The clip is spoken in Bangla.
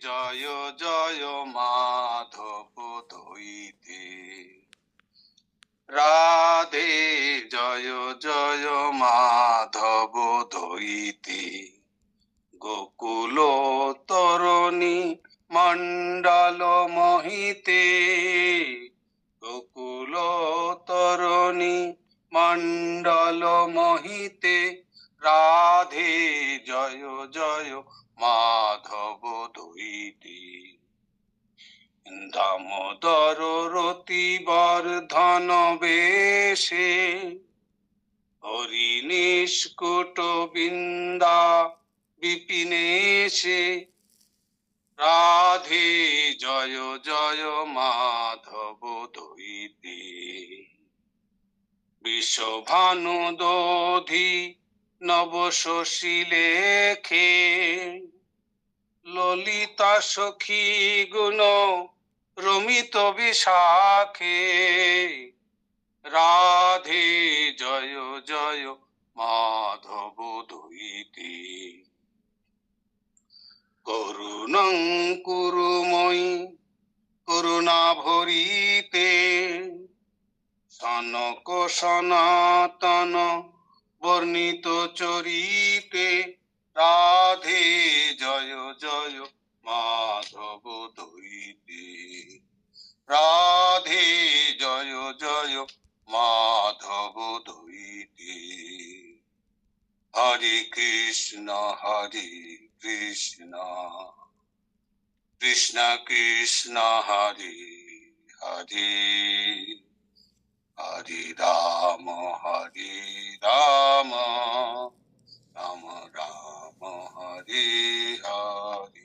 জয় জয় মাধব দইতে, রাধে জয় জয় মাধব দইতে, গোকুল তরণী মণ্ডল মহিতে, গোকুল তরণী মণ্ডল মহিতে, রাধে জয় জয় মাধব দইতে, দামোদর রতি বর্ধন বেশে, হরি নিষ্কুট বৃন্দা বিপিনেশে, রাধে জয় জয় মাধব দইতে, বিষভানু দধি নব শশী লেখে, ললিতা সখী গুণ রমিত বিশাখে, রাধে জয় জয় মাধব দইতে, করুণং কুরুময়ী করুণা ভরিতে, সনক সনাতন বর্ণিত চরিতে, রাধে জয় জয় মাধব দইতে, রাধে জয় জয় মাধব দইতে। হরে কৃষ্ণ কৃষ্ণ কৃষ্ণ হরে হরে, হরে রাম রাম রাম হরে হরে।